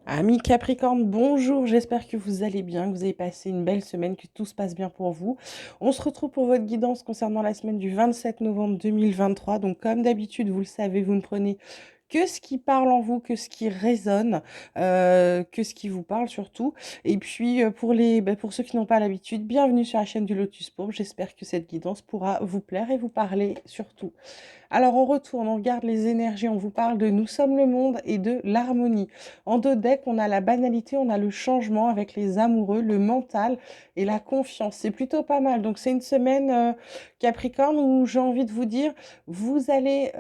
Amis Capricorne, bonjour, j'espère que vous allez bien, que vous avez passé une belle semaine, que tout se passe bien pour vous. On se retrouve pour votre guidance concernant la semaine du 27 novembre 2023. Donc comme d'habitude, vous le savez, vous ne prenez que ce qui parle en vous, que ce qui résonne, que ce qui vous parle surtout. Et puis pour ceux qui n'ont pas l'habitude, bienvenue sur la chaîne du Lotus Pourpre. J'espère que cette guidance pourra vous plaire et vous parler surtout. Alors on retourne, on regarde les énergies, on vous parle de nous sommes le monde et de l'harmonie. En deux decks, on a la banalité, on a le changement avec les amoureux, le mental et la confiance. C'est plutôt pas mal. Donc c'est une semaine Capricorne où j'ai envie de vous dire, vous allez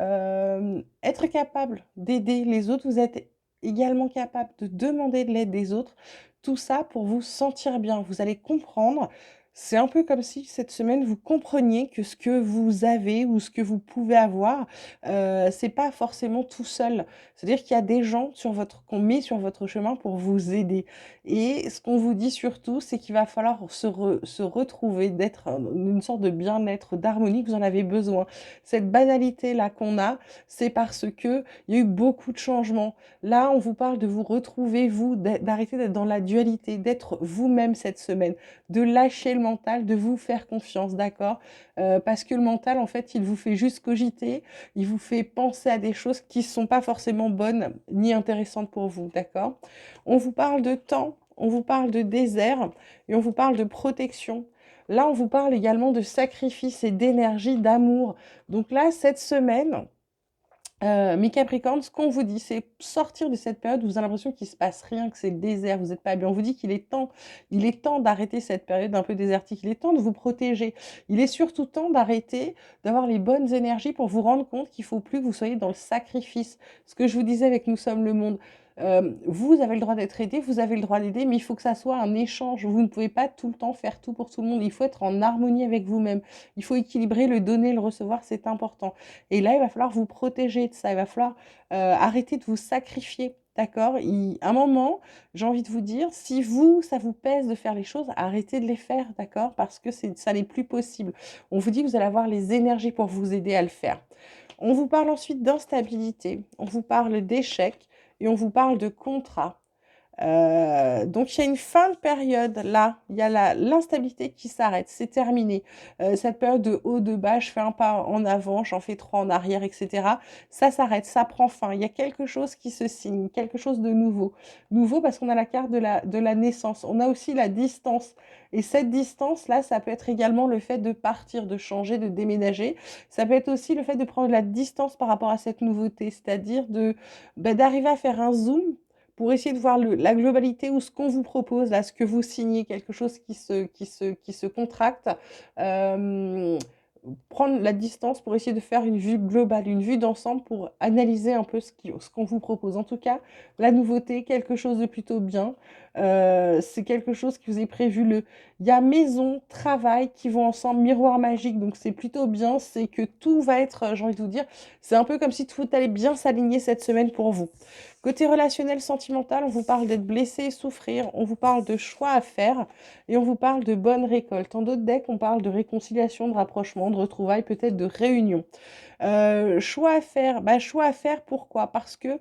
être capable d'aider les autres, vous êtes également capable de demander de l'aide des autres. Tout ça pour vous sentir bien. Vous allez comprendre. C'est un peu comme si cette semaine, vous compreniez que ce que vous avez ou ce que vous pouvez avoir, c'est pas forcément tout seul. C'est-à-dire qu'il y a des gens qu'on met sur votre chemin pour vous aider. Et ce qu'on vous dit surtout, c'est qu'il va falloir se retrouver, d'être une sorte de bien-être, d'harmonie, que vous en avez besoin. Cette banalité-là qu'on a, c'est parce que il y a eu beaucoup de changements. Là, on vous parle de vous retrouver, vous, d'arrêter d'être dans la dualité, d'être vous-même cette semaine, de lâcher le mental, de vous faire confiance, d'accord? Parce que le mental, en fait, il vous fait juste cogiter, il vous fait penser à des choses qui ne sont pas forcément bonnes ni intéressantes pour vous, d'accord? On vous parle de temps, on vous parle de désert et on vous parle de protection. Là, on vous parle également de sacrifice et d'énergie, d'amour. Donc là, cette semaine, mes Capricornes, ce qu'on vous dit, c'est sortir de cette période où vous avez l'impression qu'il se passe rien, que c'est le désert, vous n'êtes pas bien. On vous dit il est temps d'arrêter cette période un peu désertique. Il est temps de vous protéger. Il est surtout temps d'arrêter d'avoir les bonnes énergies pour vous rendre compte qu'il faut plus que vous soyez dans le sacrifice. Ce que je vous disais avec Nous sommes le monde. Vous avez le droit d'être aidé, vous avez le droit d'aider, mais il faut que ça soit un échange. Vous ne pouvez pas tout le temps faire tout pour tout le monde. Il faut être en harmonie avec vous-même. Il faut équilibrer le donner, le recevoir, c'est important. Et là, il va falloir vous protéger de ça. Il va falloir arrêter de vous sacrifier. D'accord? À un moment, j'ai envie de vous dire, si vous, ça vous pèse de faire les choses, arrêtez de les faire, d'accord? Parce que ça n'est plus possible. On vous dit que vous allez avoir les énergies pour vous aider à le faire. On vous parle ensuite d'instabilité, on vous parle d'échec et on vous parle de contrat. Donc il y a une fin de période là, il y a l'instabilité qui s'arrête, c'est terminé. Cette période de haut, de bas, je fais un pas en avant, j'en fais trois en arrière, etc. Ça s'arrête, ça prend fin. Il y a quelque chose qui se signe, quelque chose de nouveau. Nouveau parce qu'on a la carte de la naissance. On a aussi la distance. Et cette distance-là, ça peut être également le fait de partir, de changer, de déménager. Ça peut être aussi le fait de prendre la distance par rapport à cette nouveauté, c'est-à-dire d'arriver à faire un zoom pour essayer de voir la globalité ou ce qu'on vous propose, là, ce que vous signez, quelque chose qui se contracte, euh, prendre la distance pour essayer de faire une vue globale, une vue d'ensemble pour analyser un peu ce qu'on vous propose. En tout cas, la nouveauté, quelque chose de plutôt bien. C'est quelque chose qui vous est prévu. Il y a maison, travail qui vont ensemble, miroir magique, donc c'est plutôt bien. C'est que tout va être, j'ai envie de vous dire, c'est un peu comme si tout allait bien s'aligner cette semaine pour vous. Côté relationnel, sentimental, on vous parle d'être blessé et souffrir, on vous parle de choix à faire et on vous parle de bonne récolte. En d'autres decks, on parle de réconciliation, de rapprochement, de retrouvailles, peut-être de réunion. Choix à faire, choix à faire, pourquoi? Parce que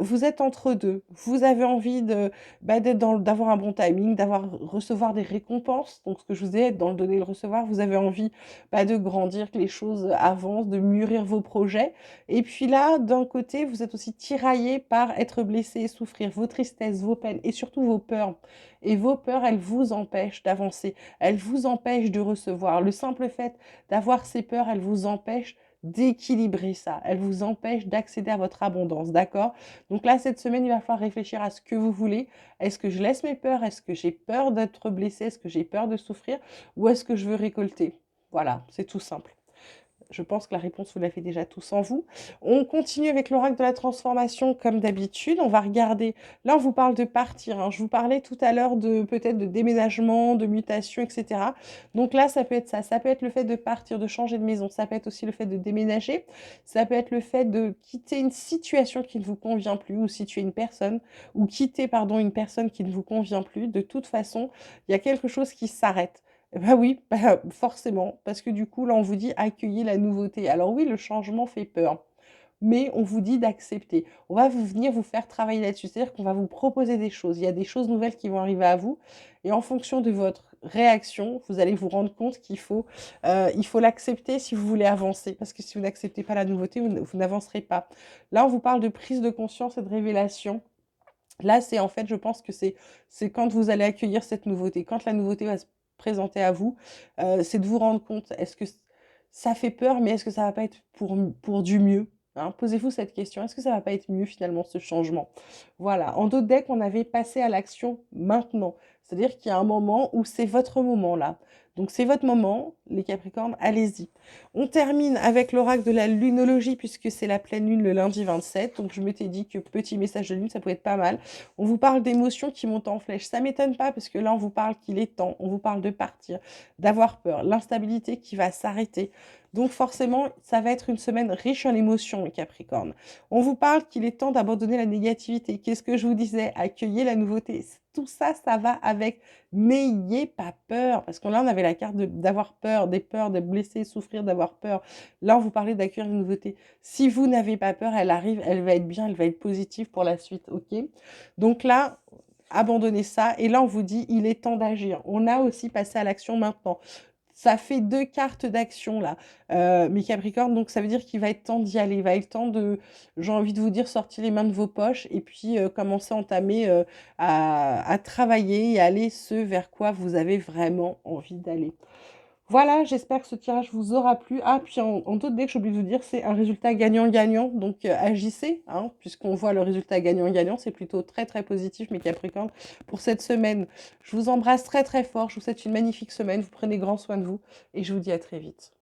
vous êtes entre deux. Vous avez envie d'avoir un bon timing, recevoir des récompenses. Donc, ce que je vous ai, être dans le donner et le recevoir, vous avez envie de grandir, que les choses avancent, de mûrir vos projets. Et puis là, d'un côté, vous êtes aussi tiraillé par être blessé et souffrir, vos tristesses, vos peines et surtout vos peurs. Et vos peurs, elles vous empêchent d'avancer, elles vous empêchent de recevoir. Le simple fait d'avoir ces peurs, elles vous empêchent d'équilibrer ça. Elle vous empêche d'accéder à votre abondance, d'accord? Donc là, cette semaine, il va falloir réfléchir à ce que vous voulez. Est-ce que je laisse mes peurs? Est-ce que j'ai peur d'être blessée? Est-ce que j'ai peur de souffrir? Ou est-ce que je veux récolter? Voilà, c'est tout simple. Je pense que la réponse, vous l'avez déjà tous en vous. On continue avec l'oracle de la transformation comme d'habitude. On va regarder. Là, on vous parle de partir, hein. Je vous parlais tout à l'heure de peut-être de déménagement, de mutation, etc. Donc là, ça peut être ça. Ça peut être le fait de partir, de changer de maison. Ça peut être aussi le fait de déménager. Ça peut être le fait de quitter une situation qui ne vous convient plus ou si tu es une personne ou quitter, pardon, une personne qui ne vous convient plus. De toute façon, il y a quelque chose qui s'arrête. Bah oui, forcément, parce que du coup, là, on vous dit accueillir la nouveauté. Alors oui, le changement fait peur. mais on vous dit d'accepter. On va venir vous faire travailler là-dessus, c'est-à-dire qu'on va vous proposer des choses. Il y a des choses nouvelles qui vont arriver à vous, et en fonction de votre réaction, vous allez vous rendre compte il faut l'accepter si vous voulez avancer, parce que si vous n'acceptez pas la nouveauté, vous n'avancerez pas. Là, on vous parle de prise de conscience et de révélation. Là, c'est en fait, je pense que c'est quand vous allez accueillir cette nouveauté, quand la nouveauté va se présenter à vous, c'est de vous rendre compte, est-ce que ça fait peur, mais est-ce que ça va pas être pour du mieux? Hein? Posez-vous cette question, est-ce que ça va pas être mieux finalement ce changement? Voilà, en d'autres decks, on avait passé à l'action maintenant, c'est-à-dire qu'il y a un moment où c'est votre moment là. Donc c'est votre moment, les Capricornes, allez-y. On termine avec l'oracle de la lunologie puisque c'est la pleine lune le lundi 27. Donc je m'étais dit que petit message de lune, ça pouvait être pas mal. On vous parle d'émotions qui montent en flèche. Ça m'étonne pas parce que là, on vous parle qu'il est temps. On vous parle de partir, d'avoir peur, l'instabilité qui va s'arrêter. Donc forcément, ça va être une semaine riche en émotions, les Capricornes. On vous parle qu'il est temps d'abandonner la négativité. Qu'est-ce que je vous disais? Accueillez la nouveauté. Tout ça, ça va avec. N'ayez pas peur. Parce que là, on avait la carte d'avoir peur, des peurs, de blesser, souffrir, d'avoir peur. Là, on vous parlait d'accueillir une nouveauté. Si vous n'avez pas peur, elle arrive, elle va être bien, elle va être positive pour la suite, ok? Donc là, abandonnez ça. Et là, on vous dit, il est temps d'agir. On a aussi passé à l'action maintenant. Ça fait 2 cartes d'action là, mes Capricornes, donc ça veut dire qu'il va être temps d'y aller. Il va être temps de, j'ai envie de vous dire, sortir les mains de vos poches et puis commencer à entamer, à travailler et aller ce vers quoi vous avez vraiment envie d'aller. Voilà, j'espère que ce tirage vous aura plu. Ah, puis en d'autres decks, j'ai oublié de vous dire, c'est un résultat gagnant-gagnant. Donc agissez, hein, puisqu'on voit le résultat gagnant-gagnant. C'est plutôt très très positif, mes Capricornes, pour cette semaine. Je vous embrasse très très fort. Je vous souhaite une magnifique semaine. Vous prenez grand soin de vous et je vous dis à très vite.